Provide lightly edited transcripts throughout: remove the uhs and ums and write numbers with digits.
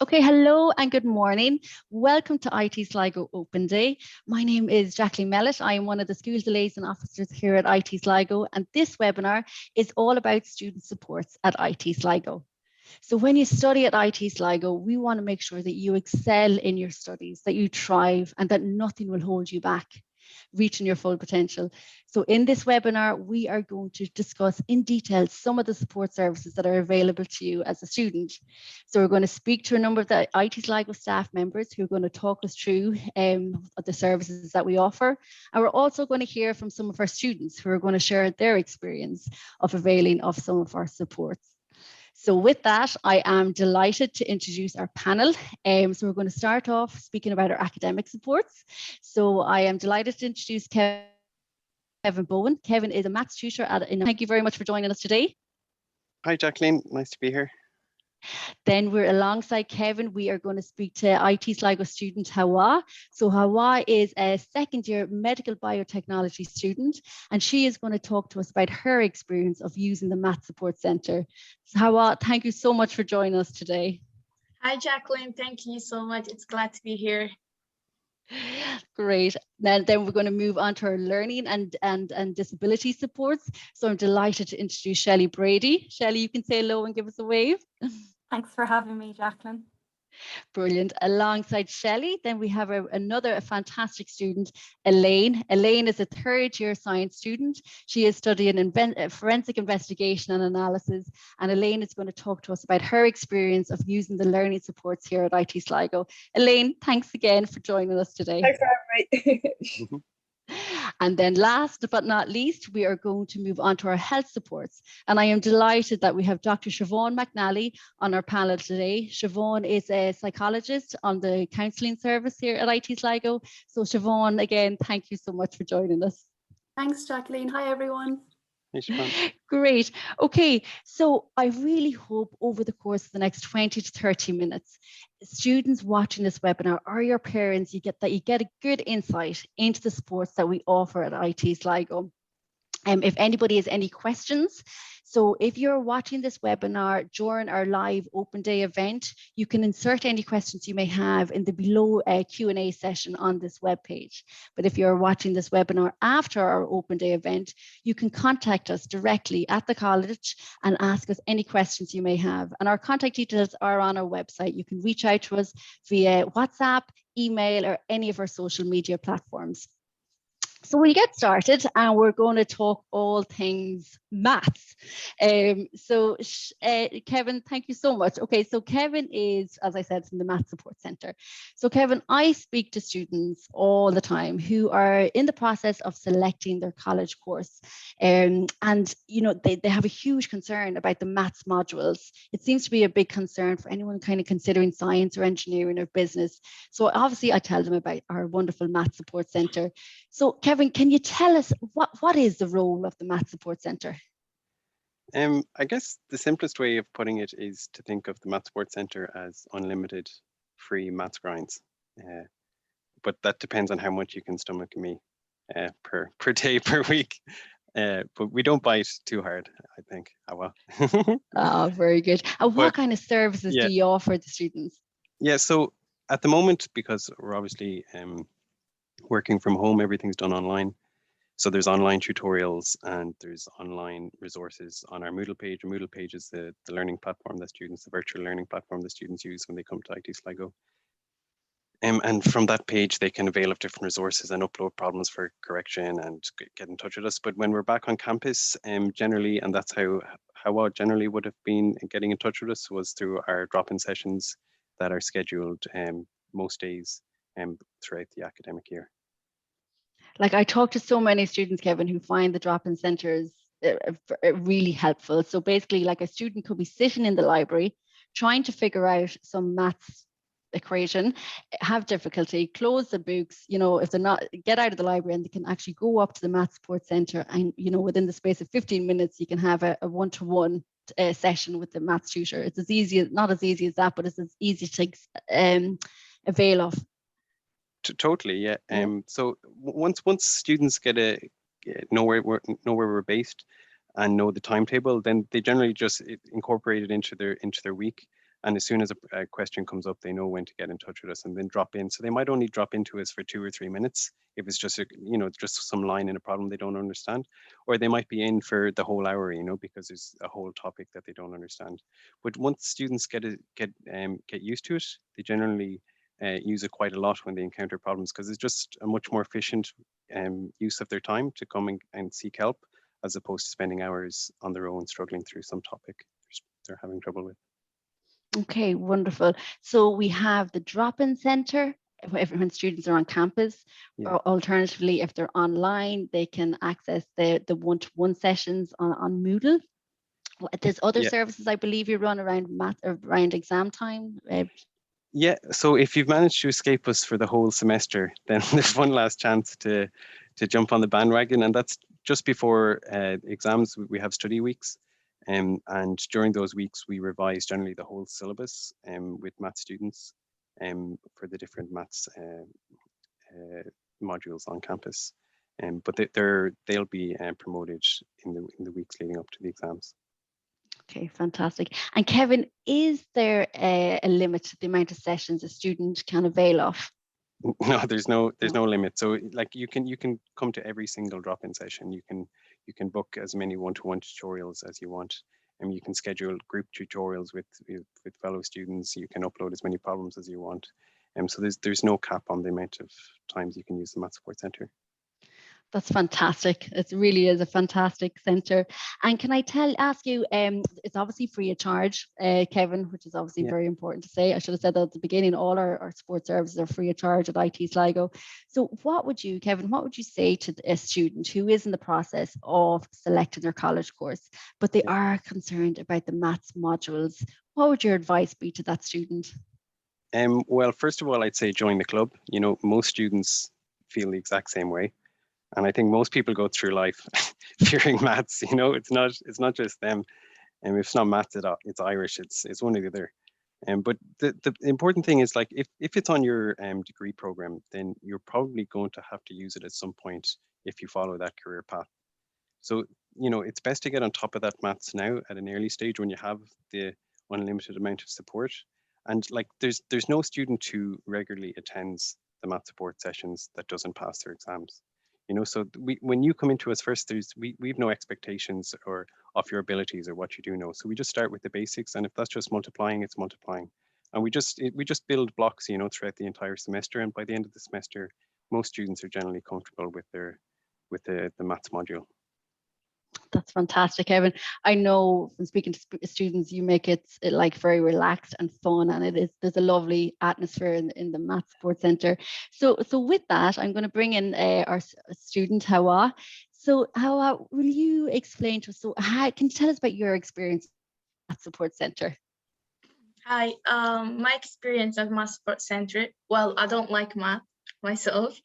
Okay, hello and good morning. Welcome to IT Sligo Open Day. My name is Jacqueline Mellett. I am one of the Schools Liaison Officers here at IT Sligo, and this webinar is all about student supports at IT Sligo. So when you study at IT Sligo, we want to make sure that you excel in your studies, that you thrive, and that nothing will hold you back reaching your full potential. So in this webinar, we are going to discuss in detail some of the support services that are available to you as a student. So we're going to speak to a number of the IT Sligo staff members who are going to talk us through the services that we offer. And we're also going to hear from some of our students who are going to share their experience of availing of some of our supports. So with that, I am delighted to introduce our panel. So we're going to start off speaking about our academic supports. So I am delighted to introduce Kevin Bowen. Kevin is a maths tutor thank you very much for joining us today. Hi, Jacqueline. Nice to be here. Then we're alongside Kevin. We are going to speak to IT Sligo student Hawa. So Hawa is a second year medical biotechnology student, and she is going to talk to us about her experience of using the Math Support Centre. So Hawa, thank you so much for joining us today. Hi, Jacqueline. Thank you so much. It's glad to be here. Great. Then we're going to move on to our learning and disability supports. So I'm delighted to introduce Shelley Brady. Shelley, you can say hello and give us a wave. Thanks for having me, Jacqueline. Brilliant. Alongside Shelley, then we have another fantastic student, Elaine. Elaine is a third year science student. She is studying forensic investigation and analysis. And Elaine is going to talk to us about her experience of using the learning supports here at IT Sligo. Elaine, thanks again for joining us today. Thanks for having me. And then last but not least, we are going to move on to our health supports. And I am delighted that we have Dr. Siobhan McNally on our panel today. Siobhan is a psychologist on the counselling service here at IT Sligo. So Siobhan, again, thank you so much for joining us. Thanks, Jacqueline. Hi, everyone. Great. Okay, so I really hope over the course of the next 20 to 30 minutes, students watching this webinar or your parents, you get a good insight into the supports that we offer at IT Sligo. If anybody has any questions, so if you're watching this webinar during our live open day event, you can insert any questions you may have in the below Q&A session on this webpage. But if you're watching this webinar after our open day event, you can contact us directly at the college and ask us any questions you may have. And our contact details are on our website. You can reach out to us via WhatsApp, email, or any of our social media platforms. So we'll get started and we're going to talk all things maths. Kevin, thank you so much. Okay, so Kevin is, as I said, from the Math Support Centre. So Kevin, I speak to students all the time who are in the process of selecting their college course. And you know, they have a huge concern about the maths modules. It seems to be a big concern for anyone kind of considering science or engineering or business. So obviously I tell them about our wonderful Math Support Centre. So Kevin, can you tell us what is the role of the Math Support Centre? I guess the simplest way of putting it is to think of the Math Support Centre as unlimited free maths grinds. But that depends on how much you can stomach me per day, per week. But we don't bite too hard, I think. Oh, well. Oh, very good. And what kind of services do you offer the students? Yeah, so at the moment, because we're obviously working from home, everything's done online. So there's online tutorials and there's online resources on our Moodle page. Our Moodle page is the learning platform that students, the virtual learning platform that students use when they come to IT Sligo. And from that page, they can avail of different resources and upload problems for correction and get in touch with us. But when we're back on campus, generally, and that's how I generally would have been getting in touch with us, was through our drop-in sessions that are scheduled most days throughout the academic year. Like I talk to so many students, Kevin, who find the drop-in centres really helpful. So basically, like a student could be sitting in the library trying to figure out some maths equation, have difficulty, close the books, you know, if they're not, get out of the library, and they can actually go up to the Math Support Centre, and you know, within the space of 15 minutes you can have a one-to-one session with the maths tutor. It's as easy, not as easy as that, but it's as easy to avail of. Totally, yeah. So once students know where we're based and know the timetable, then they generally just incorporate it into their week. And as soon as a question comes up, they know when to get in touch with us and then drop in. So they might only drop into us for 2 or 3 minutes if it's just just some line in a problem they don't understand, or they might be in for the whole hour, because there's a whole topic that they don't understand. But once students get used to it, they generally use it quite a lot when they encounter problems, because it's just a much more efficient use of their time to come and seek help, as opposed to spending hours on their own struggling through some topic they're having trouble with. Okay, wonderful. So we have the drop-in center when students are on campus, or alternatively, if they're online, they can access the one-to-one sessions on Moodle. There's other services I believe you run around around exam time. Yeah, so if you've managed to escape us for the whole semester, then there's one last chance to jump on the bandwagon, and that's just before exams. We have study weeks. And during those weeks, we revise generally the whole syllabus with maths students for the different maths modules on campus. But they'll be promoted in the weeks leading up to the exams. Okay, fantastic. And Kevin, is there a limit to the amount of sessions a student can avail of? No, there's no limit. So like you can come to every single drop-in session. You can book as many one-to-one tutorials as you want, and you can schedule group tutorials with fellow students. You can upload as many problems as you want. So there's no cap on the amount of times you can use the Math Support Centre. That's fantastic. It really is a fantastic centre. And can I ask you, it's obviously free of charge, Kevin, which is obviously very important to say. I should have said that at the beginning. All our support services are free of charge at IT Sligo. So Kevin, what would you say to a student who is in the process of selecting their college course, but they are concerned about the maths modules? What would your advice be to that student? Well, first of all, I'd say join the club. Most students feel the exact same way. And I think most people go through life fearing maths. It's not just them. And if it's not maths, it's Irish. It's one or the other. But the important thing is, like, if it's on your degree program, then you're probably going to have to use it at some point if you follow that career path. So it's best to get on top of that maths now at an early stage when you have the unlimited amount of support. And like, there's no student who regularly attends the math support sessions that doesn't pass their exams. So when you come into us first, we've no expectations of your abilities or what you do know. So we just start with the basics, and if that's just multiplying, it's multiplying. And we just build blocks, throughout the entire semester. And by the end of the semester, most students are generally comfortable with the maths module. That's fantastic, Kevin. I know from speaking to students, you make it like very relaxed and fun, and there's a lovely atmosphere in the Math Support Centre. So with that, I'm going to bring in our student Hawa. So Hawa, will you explain to us? So can you tell us about your experience at Math Support Centre? Hi, my experience at Math Support Centre. Well, I don't like math myself.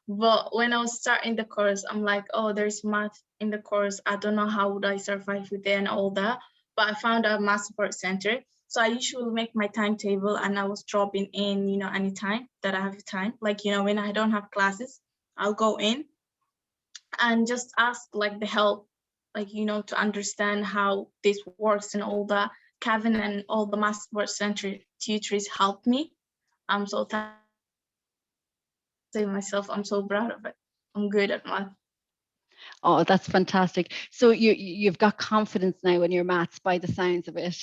But when I was starting the course, I'm like, oh, there's math in the course. I don't know how would I survive with it and all that. But I found a Math Support Centre. So I usually make my timetable, and I was dropping in, anytime that I have time. Like, when I don't have classes, I'll go in and just ask like the help, like, to understand how this works and all that. Kevin and all the Math Support Centre tutors helped me. So myself, I'm so proud of it. I'm good at math. Oh, that's fantastic. So you've got confidence now in your maths by the sounds of it.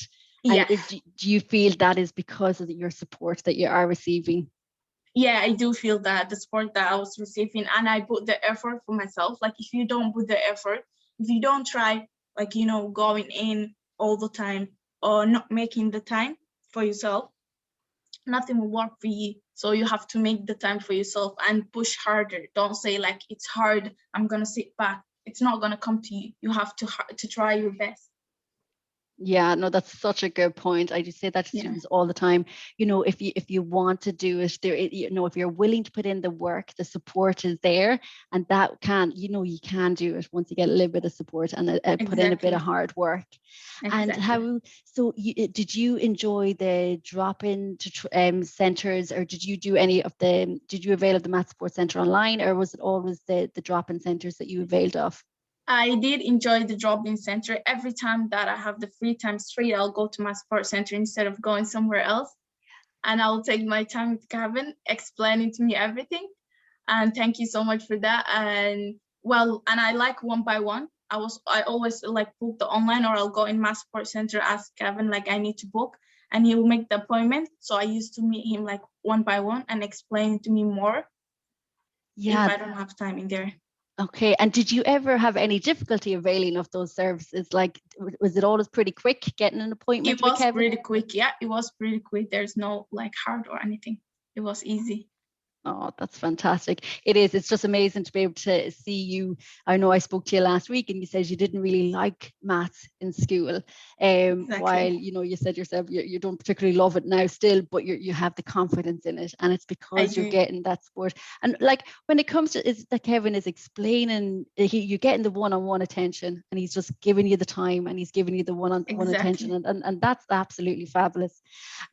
Yeah. Do you feel that is because of your support that you are receiving? Yeah, I do feel that the support that I was receiving, and I put the effort for myself. Like, if you don't put the effort, if you don't try, like, going in all the time or not making the time for yourself, nothing will work for you. So you have to make the time for yourself and push harder. Don't say like, it's hard, I'm gonna sit back. It's not gonna come to you. You have to try your best. Yeah, no, that's such a good point. I just say that to students all the time. If you want to do it, if you're willing to put in the work, the support is there, and that you can do it once you get a little bit of support and put in a bit of hard work. Exactly. And did you enjoy the drop-in centres, or did you do did you avail of the Math Support Centre online, or was it always the drop-in centres that you availed of? I did enjoy the drop-in center. Every time that I have the free time straight, I'll go to my support center instead of going somewhere else. And I'll take my time with Kevin explaining to me everything. And thank you so much for that. And well, and I like one by one. I always like book the online, or I'll go in my support center, ask Kevin like I need to book, and he will make the appointment. So I used to meet him like one by one and explain to me more if I don't have time in there. Okay, and did you ever have any difficulty availing of those services? Like, was it always pretty quick getting an appointment It with was Kevin? pretty quick. Yeah, it was pretty quick. There's no like hard or anything. It was easy. Oh, that's fantastic. It is. It's just amazing to be able to see you. I know I spoke to you last week and you said you didn't really like maths in school. While, you know, you said yourself, you don't particularly love it now still, but you have the confidence in it. And it's because you're getting that support. And like when it comes to is that Kevin is explaining, you're getting the one-on-one attention and he's just giving you the time and he's giving you the one-on-one attention. And that's absolutely fabulous.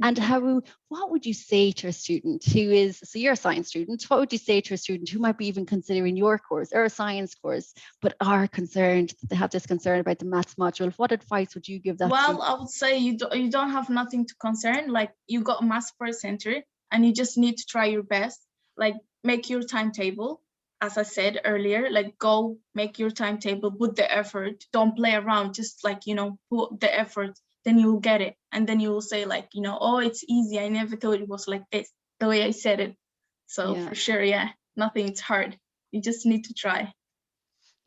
And Haru, what would you say to a student who is, so you're a science student, what would you say to a student who might be even considering your course or a science course, but are concerned, they have this concern about the maths module? What advice would you give that student? I would say you don't have nothing to concern. Like you got a maths support center and you just need to try your best. Like make your timetable. As I said earlier, like go make your timetable, put the effort, don't play around, just like, you know, put the effort, then you will get it. And then you will say like, you know, oh, it's easy. I never thought it was like this, the way I said it. So for sure, nothing's hard. You just need to try.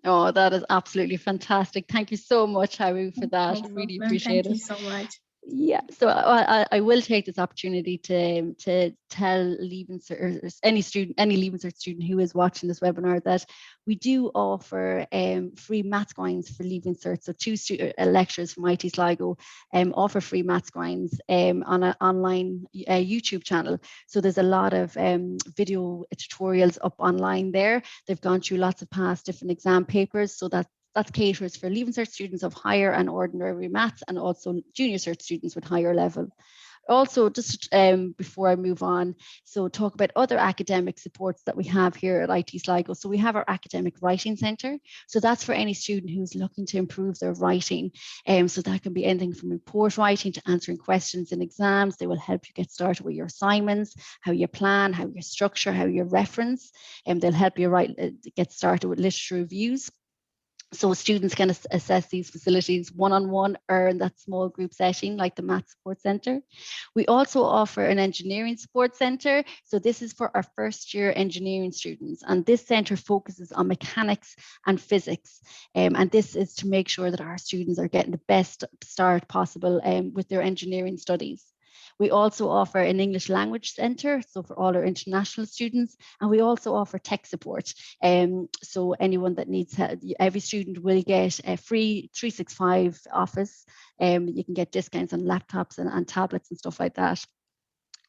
Oh, that is absolutely fantastic. Thank you so much, Haru, for that. No really problem. appreciate it. Thank you so much. Yeah, so I will take this opportunity to tell Leaving Cert, any Leaving Cert student who is watching this webinar, that we do offer free maths grinds for Leaving Cert. So two lecturers from IT Sligo offer free maths grinds on an online YouTube channel. So there's a lot of video tutorials up online there. They've gone through lots of past different exam papers, so that caters for Leaving Cert students of higher and ordinary maths, and also junior cert students with higher level. Also, just before I move on, so talk about other academic supports that we have here at IT Sligo. So we have our academic writing centre. So that's for any student who's looking to improve their writing. So that can be anything from report writing to answering questions in exams. They will help you get started with your assignments, how you plan, how you structure, how you reference, and they'll help you get started with literature reviews. So students can assess these facilities one-on-one or in that small group setting like the Maths Support Centre. We also offer an engineering support centre. So this is for our first year engineering students. And this centre focuses on mechanics and physics. And this is to make sure that our students are getting the best start possible with their engineering studies. We also offer an English language centre, so for all our international students, and we also offer tech support. So anyone that needs help, every student will get a free 365 office. You can get discounts on laptops and tablets and stuff like that.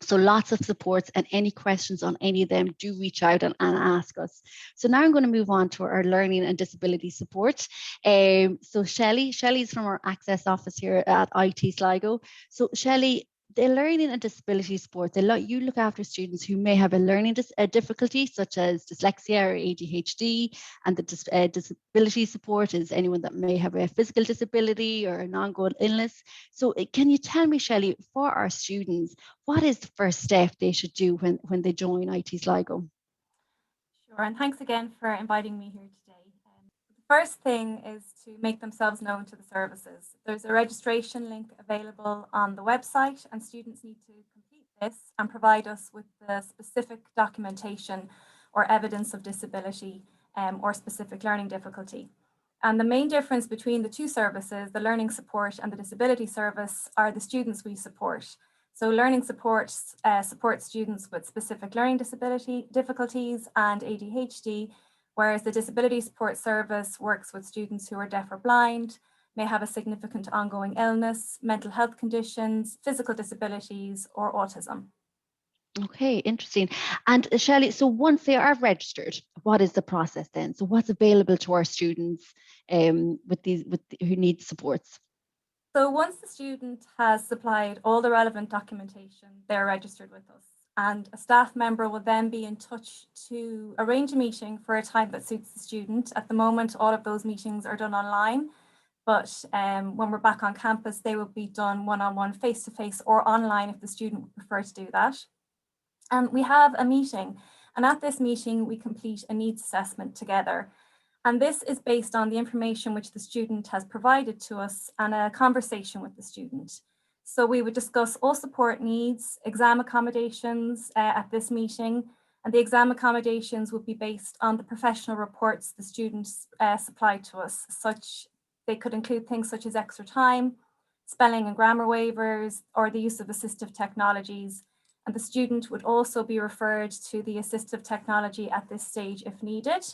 So lots of supports, and any questions on any of them, do reach out and ask us. So now I'm going to move on to our learning and disability support. So Shelley's from our Access office here at IT Sligo. So Shelley, the learning and disability support, you look after students who may have a learning difficulty such as dyslexia or ADHD, and the disability support is anyone that may have a physical disability or an ongoing illness. So can you tell me, Shelley, for our students, what is the first step they should do when they join IT Sligo? Sure, and thanks again for inviting me here today. The first thing is to make themselves known to the services. There's a registration link available on the website, and students need to complete this and provide us with the specific documentation or evidence of disability or specific learning difficulty. And the main difference between the two services, the learning support and the disability service, are the students we support. So learning support supports students with specific learning difficulties and ADHD, whereas the disability support service works with students who are deaf or blind, may have a significant ongoing illness, mental health conditions, physical disabilities, or autism. Okay, interesting. And Shelley, so once they are registered, what is the process then? So what's available to our students who need supports? So once the student has supplied all the relevant documentation, they're registered with us. and a staff member will then be in touch to arrange a meeting for a time that suits the student. At the moment, all of those meetings are done online, but when we're back on campus, they will be done one-on-one, face-to-face, or online if the student would prefer to do that. And we have a meeting, and at this meeting, we complete a needs assessment together. And this is based on the information which the student has provided to us and a conversation with the student. So we would discuss all support needs, exam accommodations at this meeting, and the exam accommodations would be based on the professional reports the students supplied to us. They could include things such as extra time, spelling and grammar waivers, or the use of assistive technologies. And the student would also be referred to the assistive technology at this stage if needed.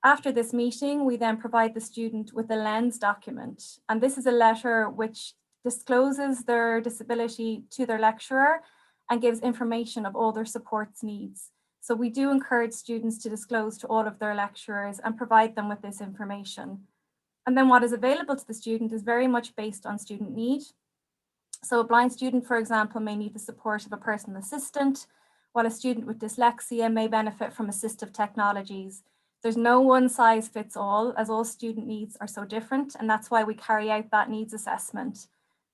After this meeting, we then provide the student with a LENS document. And this is a letter which discloses their disability to their lecturer and gives information of all their supports needs. So we do encourage students to disclose to all of their lecturers and provide them with this information. And then what is available to the student is very much based on student need. So a blind student, for example, may need the support of a personal assistant, while a student with dyslexia may benefit from assistive technologies. There's no one size fits all, as all student needs are so different, and that's why we carry out that needs assessment.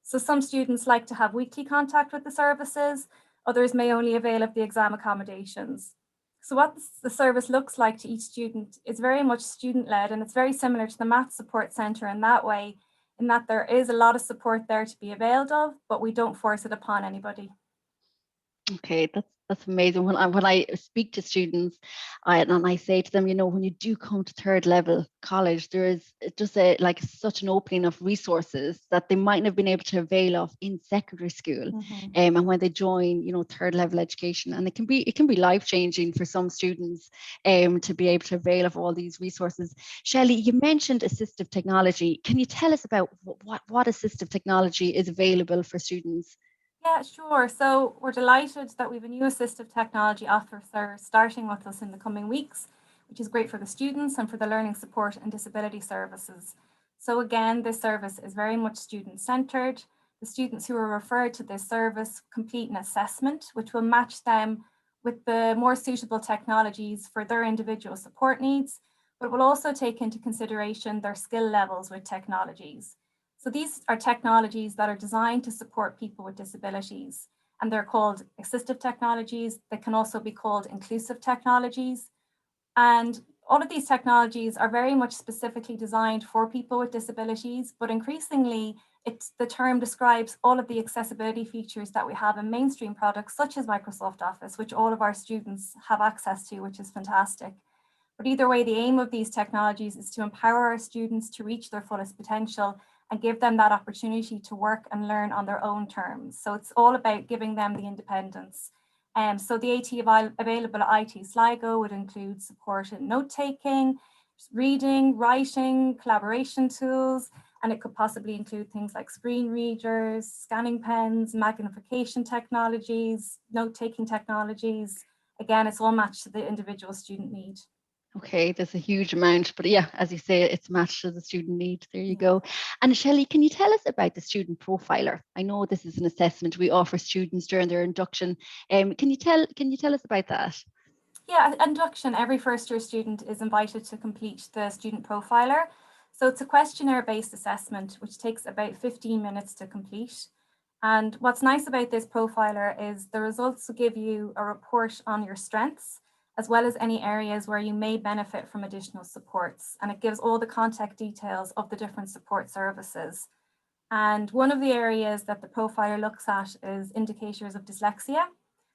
So some students like to have weekly contact with the services, others may only avail of the exam accommodations. So what the service looks like to each student is very much student-led, and it's very similar to the Maths Support Centre in that way, in that there is a lot of support there to be availed of, but we don't force it upon anybody. Okay, that's amazing. When I speak to students, and I say to them, you know, when you do come to third level college, there is just such an opening of resources that they mightn't have been able to avail of in secondary school, and when they join, you know, third level education, and it can be life changing for some students, to be able to avail of all these resources. Shelley, you mentioned assistive technology. Can you tell us about what assistive technology is available for students? Yeah, sure. So we're delighted that we have a new assistive technology officer starting with us in the coming weeks, which is great for the students and for the learning support and disability services. So again, this service is very much student-centred. The students who are referred to this service complete an assessment, which will match them with the more suitable technologies for their individual support needs, but will also take into consideration their skill levels with technologies. So these are technologies that are designed to support people with disabilities, and they're called assistive technologies. They can also be called inclusive technologies. And all of these technologies are very much specifically designed for people with disabilities, but increasingly the term describes all of the accessibility features that we have in mainstream products such as Microsoft Office, which all of our students have access to, which is fantastic. But either way, the aim of these technologies is to empower our students to reach their fullest potential and give them that opportunity to work and learn on their own terms. So it's all about giving them the independence. So the AT available at IT Sligo would include support in note-taking, reading, writing, collaboration tools, and it could possibly include things like screen readers, scanning pens, magnification technologies, note-taking technologies. Again, it's all matched to the individual student need. Okay, there's a huge amount, but yeah, as you say, it's matched to the student need. There you go. And Shelley, can you tell us about the student profiler? I know this is an assessment we offer students during their induction. Can you tell us about that? Yeah, at induction, every first year student is invited to complete the student profiler. So it's a questionnaire-based assessment, which takes about 15 minutes to complete. And what's nice about this profiler is the results will give you a report on your strengths, as well as any areas where you may benefit from additional supports. And it gives all the contact details of the different support services. And one of the areas that the profiler looks at is indicators of dyslexia.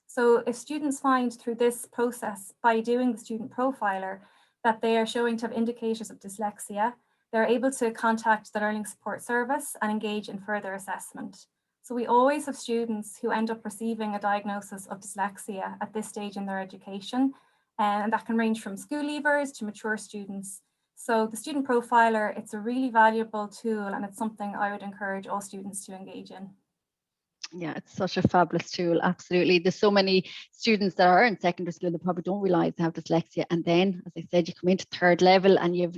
So if students find through this process, by doing the student profiler, that they are showing to have indicators of dyslexia, they're able to contact the Learning Support Service and engage in further assessment. So we always have students who end up receiving a diagnosis of dyslexia at this stage in their education, and that can range from school leavers to mature students. So the student profiler, it's a really valuable tool, and it's something I would encourage all students to engage in. Yeah, it's such a fabulous tool. Absolutely. There's so many students that are in secondary school that probably don't realize they have dyslexia. And then, as I said, you come into third level and you have,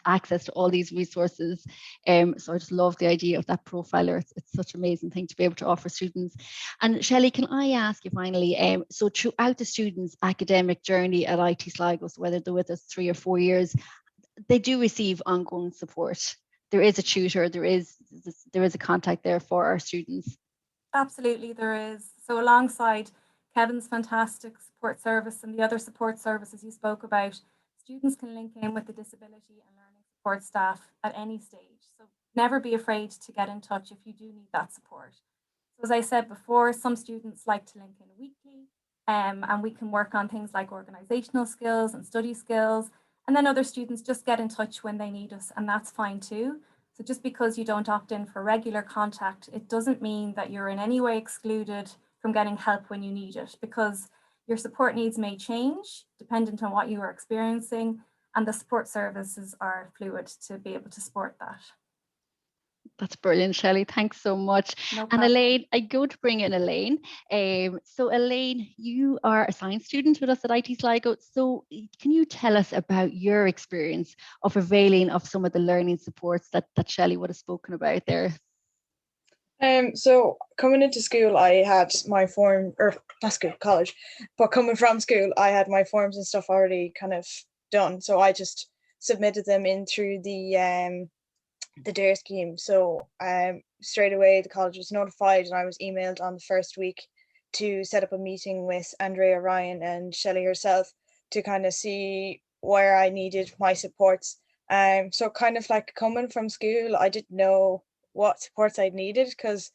access to all these resources. So I just love the idea of that profiler. It's such an amazing thing to be able to offer students. And Shelley, can I ask you finally, so throughout the students' academic journey at IT Sligo, so whether they're with us 3 or 4 years, they do receive ongoing support. There is a tutor, there is a contact there for our students. Absolutely, there is. So alongside Kevin's fantastic support service and the other support services you spoke about, students can link in with the disability and learning support staff at any stage. So never be afraid to get in touch if you do need that support. So as I said before, some students like to link in weekly, and we can work on things like organisational skills and study skills. And then other students just get in touch when they need us, and that's fine too. So just because you don't opt in for regular contact, it doesn't mean that you're in any way excluded from getting help when you need it, because your support needs may change dependent on what you are experiencing, and the support services are fluid to be able to support that. That's brilliant, Shelley. Thanks so much. No And problem. Elaine, I'm going to bring in Elaine. So Elaine, you are a science student with us at IT Sligo. So can you tell us about your experience of availing of some of the learning supports that Shelley would have spoken about there? So coming into school, I had my form, or not school, college, but coming from school, I had my forms and stuff already kind of done. So I just submitted them in through the DARE scheme. So straight away the college was notified, and I was emailed on the first week to set up a meeting with Andrea Ryan and Shelley herself to kind of see where I needed my supports. So kind of like coming from school, I didn't know what supports I needed, because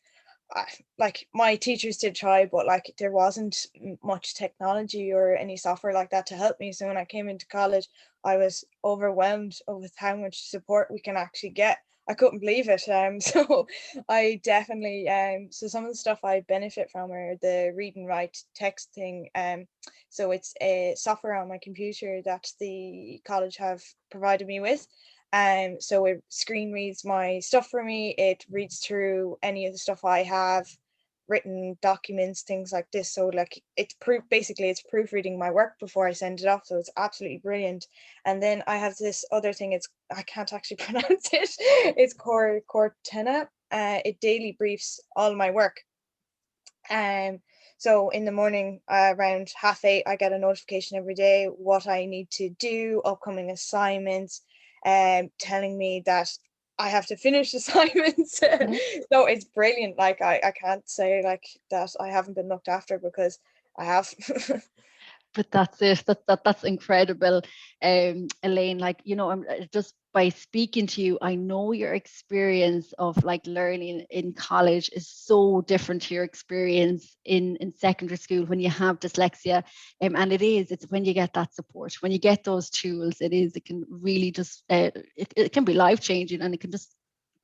like my teachers did try, but like there wasn't much technology or any software like that to help me. So when I came into college, I was overwhelmed with how much support we can actually get. I couldn't believe it. So I definitely so some of the stuff I benefit from are the read and write text thing. So it's a software on my computer that the college have provided me with. So it screen reads my stuff for me. It reads through any of the stuff I have written, documents, things like this. So like it's basically it's proofreading my work before I send it off. So it's absolutely brilliant. And then I have this other thing, I can't actually pronounce it. It's Cortana. It daily briefs all my work. So in the morning, around 8:30, I get a notification every day what I need to do, upcoming assignments, telling me that I have to finish assignments. So it's brilliant. Like I can't say like that I haven't been looked after, because I have. But that's it. That's incredible, Elaine. Like, I'm just by speaking to you, I know your experience of like learning in college is so different to your experience in secondary school when you have dyslexia. And it's when you get that support, when you get those tools, it can really just it can be life changing, and it can just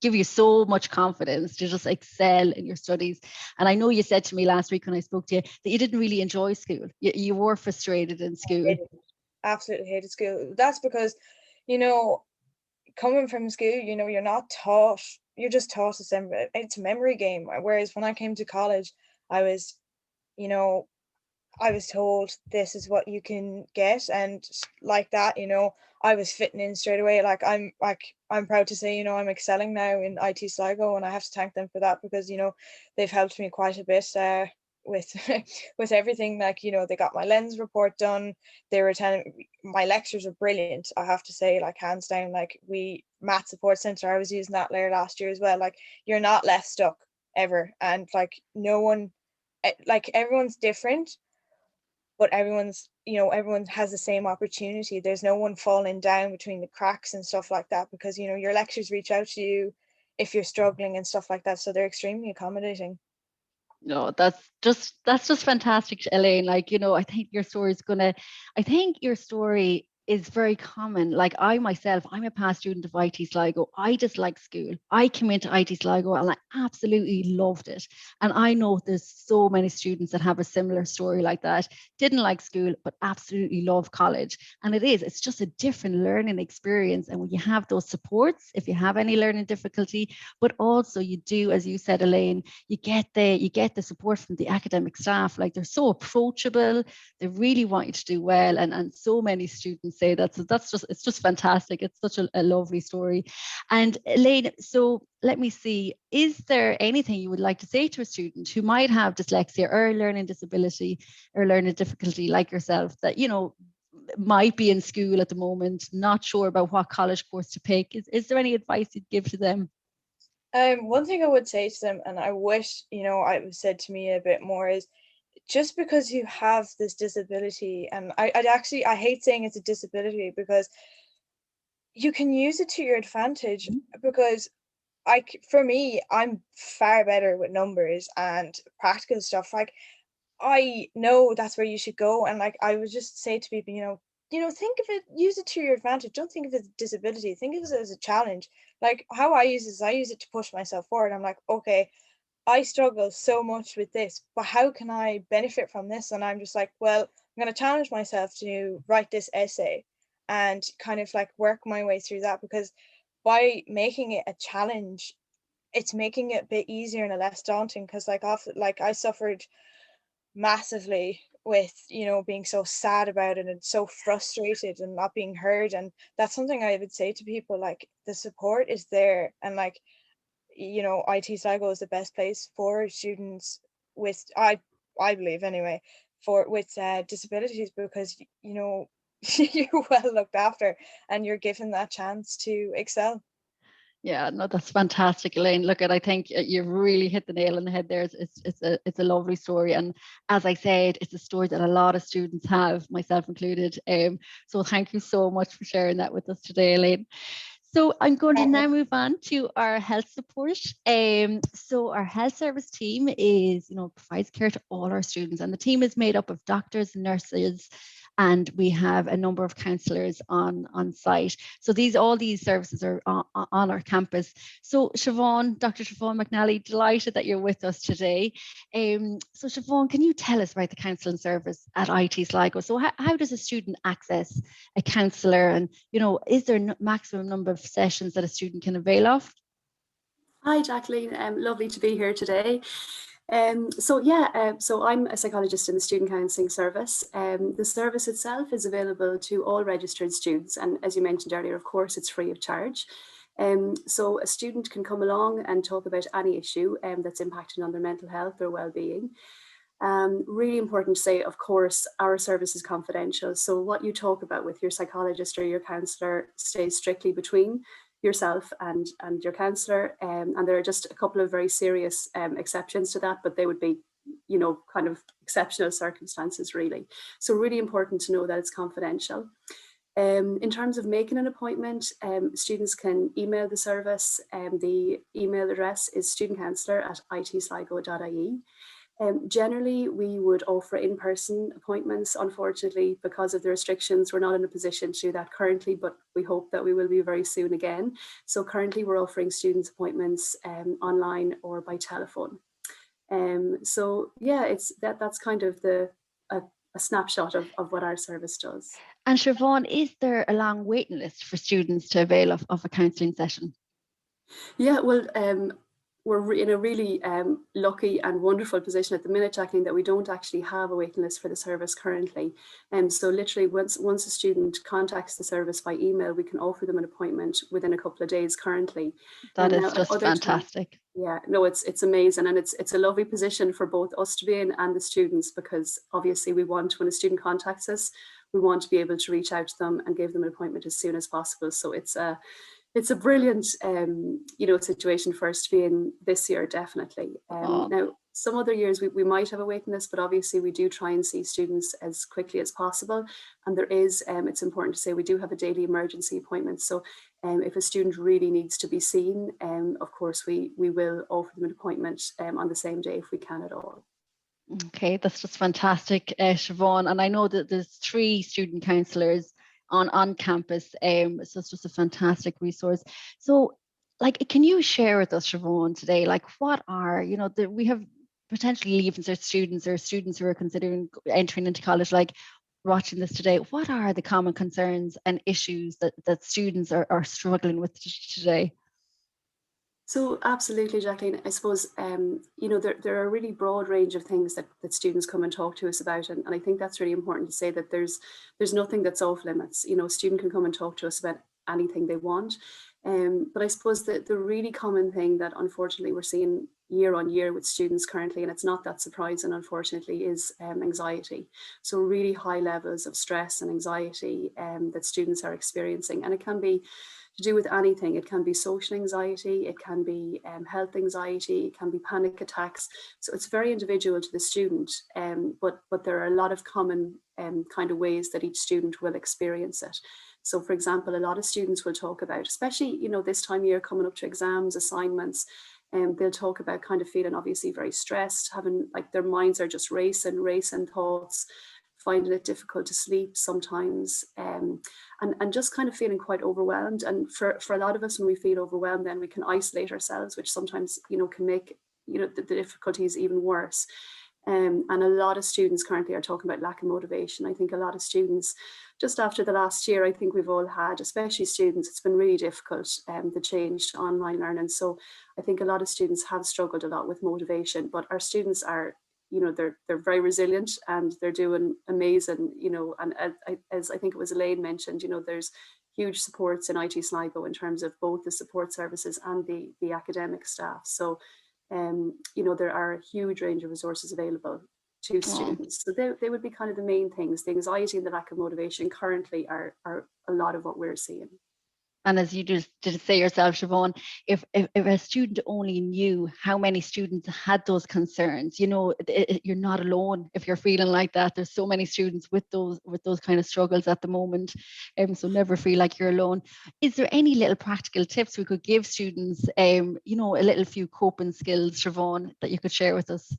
give you so much confidence to just excel in your studies. And I know you said to me last week when I spoke to you that you didn't really enjoy school. You were frustrated in school. Absolutely hated school. That's because, coming from school, you're not taught, you're just taught it's a memory game. Whereas when I came to college, I was, I was told this is what you can get, and like that, I was fitting in straight away. I'm proud to say, I'm excelling now in IT Sligo, and I have to thank them for that, because they've helped me quite a bit with with everything. Like, they got my lens report done. They were telling my lectures are brilliant, I have to say, like hands down. Like math support center, I was using that there last year as well. Like, you're not left stuck ever, and like no one, like everyone's different, but everyone has the same opportunity. There's no one falling down between the cracks and stuff like that, because your lecturers reach out to you if you're struggling and stuff like that. So they're extremely accommodating. No, that's just fantastic, Elaine. Like, I think your story is very common. Like I myself, I'm a past student of IT Sligo. I just like school. I came into IT Sligo and I absolutely loved it. And I know there's so many students that have a similar story like that. Didn't like school, but absolutely love college. And it's just a different learning experience. And when you have those supports, if you have any learning difficulty, but also you do, as you said, Elaine, you get the support from the academic staff. Like they're so approachable. They really want you to do well. And so many students say that. So it's just fantastic. It's such a lovely story. And Elaine, so let me see, is there anything you would like to say to a student who might have dyslexia or a learning disability or learning difficulty like yourself that, you know, might be in school at the moment, not sure about what college course to pick? Is there any advice you'd give to them? One thing I would say to them, and I wish, you know, it was said to me a bit more, is just because you have this disability, and I hate saying it's a disability because you can use it to your advantage. Because for me, I'm far better with numbers and practical stuff. Like I know that's where you should go, and like I would just say to people, think of it, use it to your advantage. Don't think of it as a disability. Think of it as a challenge. Like how I use it is I use it to push myself forward. I'm like, okay, I struggle so much with this, but how can I benefit from this? And I'm just like, well, I'm going to challenge myself to write this essay and kind of like work my way through that, because by making it a challenge, it's making it a bit easier and less daunting. Because like I suffered massively with, being so sad about it and so frustrated and not being heard. And that's something I would say to people, like the support is there, and like, IT Sligo is the best place for students with, I believe anyway, with disabilities, because you're well looked after and you're given that chance to excel. Yeah, no, that's fantastic, Elaine. Look, I think you've really hit the nail on the head there. It's a lovely story, and as I said, it's a story that a lot of students have, myself included. So thank you so much for sharing that with us today, Elaine. So I'm going to now move on to our health support. So our health service team provides care to all our students, and the team is made up of doctors, nurses, and we have a number of counsellors on site. So all these services are on our campus. So Siobhan, Dr. Siobhan McNally, delighted that you're with us today. So Siobhan, can you tell us about the counselling service at IT Sligo? So how does a student access a counsellor, and is there a maximum number of sessions that a student can avail of? Hi Jacqueline, lovely to be here today. So I'm a psychologist in the Student Counselling Service. The service itself is available to all registered students, and as you mentioned earlier, of course, it's free of charge. So a student can come along and talk about any issue that's impacting on their mental health or well-being. Really important to say, of course, our service is confidential. So what you talk about with your psychologist or your counsellor stays strictly between yourself and your counsellor, and there are just a couple of very serious exceptions to that, but they would be kind of exceptional circumstances really. So really important to know that it's confidential. In terms of making an appointment, students can email the service. The email address is studentcounsellor@itsligo.ie. Generally, we would offer in-person appointments. Unfortunately, because of the restrictions, we're not in a position to do that currently, but we hope that we will be very soon again. So currently we're offering students appointments online or by telephone. So yeah, that's kind of a snapshot of what our service does. And Siobhan, is there a long waiting list for students to avail of a counselling session? Yeah, well, we're in a really lucky and wonderful position at the minute, Jacqueline, that we don't actually have a waiting list for the service currently. So literally once a student contacts the service by email, we can offer them an appointment within a couple of days currently. That is just fantastic. Yeah, no, it's amazing, and it's a lovely position for both us to be in and the students, because obviously we want, when a student contacts us, we want to be able to reach out to them and give them an appointment as soon as possible. So it's a brilliant situation for us to be in this year, definitely. Now, some other years we might have a waiting list, but obviously we do try and see students as quickly as possible. And there is, it's important to say, we do have a daily emergency appointment. So if a student really needs to be seen, of course, we will offer them an appointment on the same day if we can at all. Okay, that's just fantastic, Siobhan. And I know that there's 3 student counsellors on campus. So it's just a fantastic resource. So, like, can you share with us, Siobhan, today, like, what are, you know, we have potentially leaving cert students or students who are considering entering into college, like watching this today, what are the common concerns and issues that students are struggling with today? So absolutely, Jacqueline. I suppose, you know, there are a really broad range of things that students come and talk to us about. And I think that's really important to say, that there's nothing that's off limits. You know, a student can come and talk to us about anything they want. But I suppose that the really common thing that unfortunately we're seeing year on year with students currently, and it's not that surprising, unfortunately, is anxiety. So really high levels of stress and anxiety that students are experiencing. And it can be to do with anything. It can be social anxiety, it can be health anxiety, it can be panic attacks. So it's very individual to the student, but there are a lot of common kind of ways that each student will experience it. So for example, a lot of students will talk about, especially, you know, this time of year coming up to exams, assignments, they'll talk about kind of feeling obviously very stressed, having like their minds are just racing thoughts, finding it difficult to sleep sometimes, and just kind of feeling quite overwhelmed. And for a lot of us, when we feel overwhelmed, then we can isolate ourselves, which sometimes, you know, can make, you know, the difficulties even worse. And a lot of students currently are talking about lack of motivation. I think a lot of students, just after the last year, I think we've all had, especially students, it's been really difficult, the change to online learning. So I think a lot of students have struggled a lot with motivation, but our students are, you know, they're very resilient and they're doing amazing, you know. And as I think it was Elaine mentioned, you know, there's huge supports in ATU Sligo in terms of both the support services and the academic staff. So, you know, there are a huge range of resources available to students. So they would be kind of the main things. The anxiety and the lack of motivation currently are a lot of what we're seeing. And as you just did say yourself, Siobhan, if a student only knew how many students had those concerns, you know, you're not alone if you're feeling like that. There's so many students with those kind of struggles at the moment. So never feel like you're alone. Is there any little practical tips we could give students, you know, a little few coping skills, Siobhan, that you could share with us?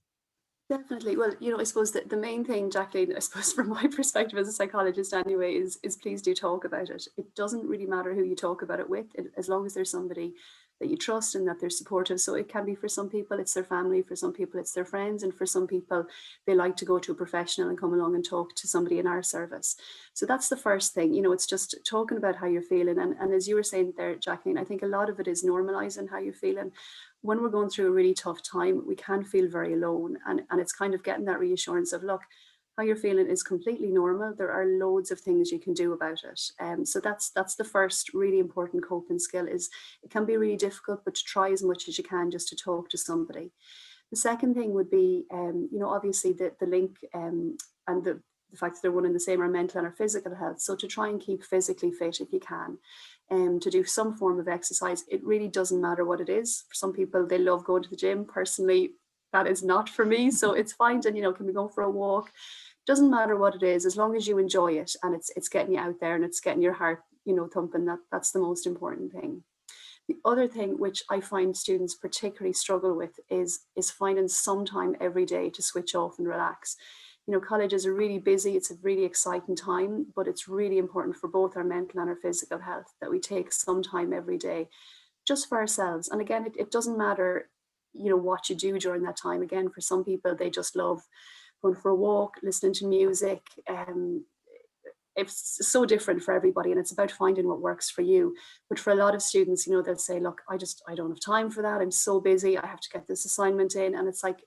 Definitely. Well, you know, I suppose that the main thing, Jacqueline, I suppose from my perspective as a psychologist anyway, is please do talk about it. It doesn't really matter who you talk about it with, as long as there's somebody that you trust and that they're supportive. So it can be, for some people, it's their family, for some people, it's their friends, and for some people, they like to go to a professional and come along and talk to somebody in our service. So that's the first thing, you know, it's just talking about how you're feeling. And as you were saying there, Jacqueline, I think a lot of it is normalizing how you're feeling. When we're going through a really tough time, we can feel very alone. And it's kind of getting that reassurance of, look, how you're feeling is completely normal. There are loads of things you can do about it. So that's the first really important coping skill. Is it can be really difficult, but to try as much as you can just to talk to somebody. The second thing would be, you know, obviously the link and the fact that they're one and the same are mental and our physical health. So to try and keep physically fit if you can. To do some form of exercise. It really doesn't matter what it is. For some people, they love going to the gym. Personally, that is not for me. So it's fine. And, you know, can we go for a walk? Doesn't matter what it is, as long as you enjoy it and it's getting you out there and it's getting your heart, you know, thumping. That's the most important thing. The other thing which I find students particularly struggle with is finding some time every day to switch off and relax. You know, colleges are really busy. It's a really exciting time, but it's really important for both our mental and our physical health that we take some time every day just for ourselves. And again, it doesn't matter, you know, what you do during that time. Again, for some people, they just love going for a walk, listening to music. It's so different for everybody, and it's about finding what works for you. But for a lot of students, you know, they'll say, look, I don't have time for that. I'm so busy. I have to get this assignment in. And it's like,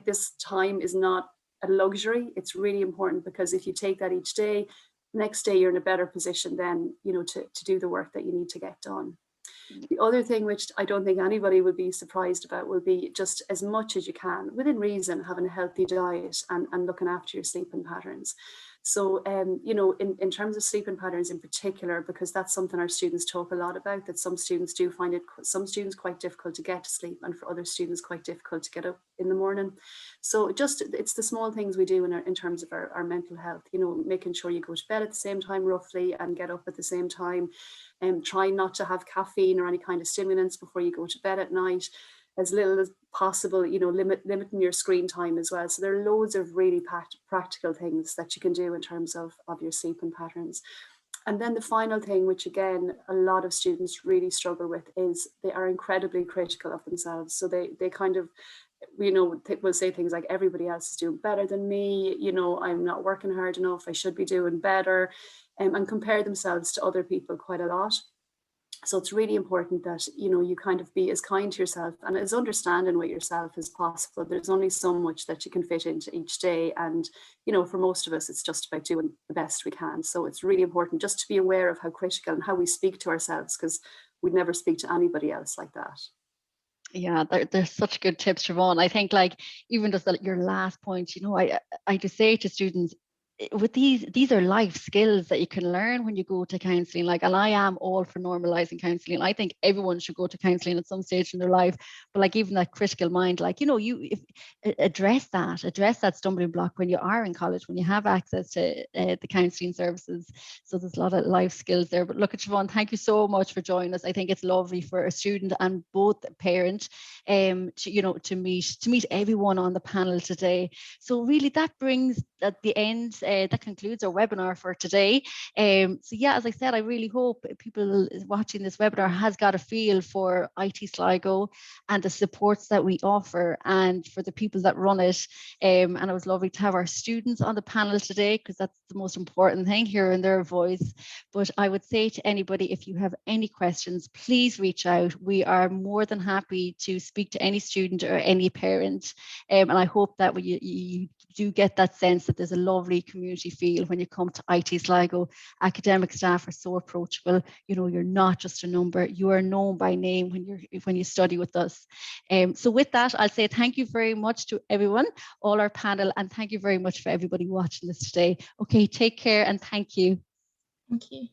this time is not a luxury. It's really important, because if you take that each day, next day you're in a better position then, you know, to do the work that you need to get done. The other thing, which I don't think anybody would be surprised about, will be just as much as you can, within reason, having a healthy diet and looking after your sleeping patterns. So, you know, in terms of sleeping patterns in particular, because that's something our students talk a lot about, that some students do find it, some students quite difficult to get to sleep, and for other students quite difficult to get up in the morning. So it's the small things we do in terms of our mental health, you know, making sure you go to bed at the same time roughly and get up at the same time, and try not to have caffeine or any kind of stimulants before you go to bed at night, as little as possible, you know, limiting your screen time as well. So there are loads of really practical things that you can do in terms of your sleeping patterns. And then the final thing, which again, a lot of students really struggle with, is they are incredibly critical of themselves. So they kind of, will say things like, everybody else is doing better than me, I'm not working hard enough, I should be doing better, and compare themselves to other people quite a lot. So it's really important that, you kind of be as kind to yourself and as understanding with yourself as possible. There's only so much that you can fit into each day. And, for most of us, it's just about doing the best we can. So it's really important just to be aware of how critical and how we speak to ourselves, because we'd never speak to anybody else like that. Yeah, there's such good tips, Siobhan. I think, like, even just your last point, I just say to students, with these are life skills that you can learn when you go to counselling. Like, and I am all for normalizing counselling. I think everyone should go to counselling at some stage in their life. But like, even that critical mind, like, address that stumbling block when you are in college, when you have access to the counselling services. So there's a lot of life skills there. But look, at Siobhan, thank you so much for joining us. I think it's lovely for a student and both parent to meet everyone on the panel today. So really, that brings at the end. That concludes our webinar for today. So yeah, as I said, I really hope people watching this webinar has got a feel for IT Sligo and the supports that we offer and for the people that run it. And it was lovely to have our students on the panel today, because that's the most important thing, hearing their voice. But I would say to anybody, if you have any questions, please reach out. We are more than happy to speak to any student or any parent. And I hope that you do get that sense that there's a lovely community feel when you come to IT Sligo. Academic staff are so approachable. You're not just a number. You are known by name when you study with us. So with that, I'll say thank you very much to everyone, all our panel, and thank you very much for everybody watching this today. Okay, take care and thank you. Thank you.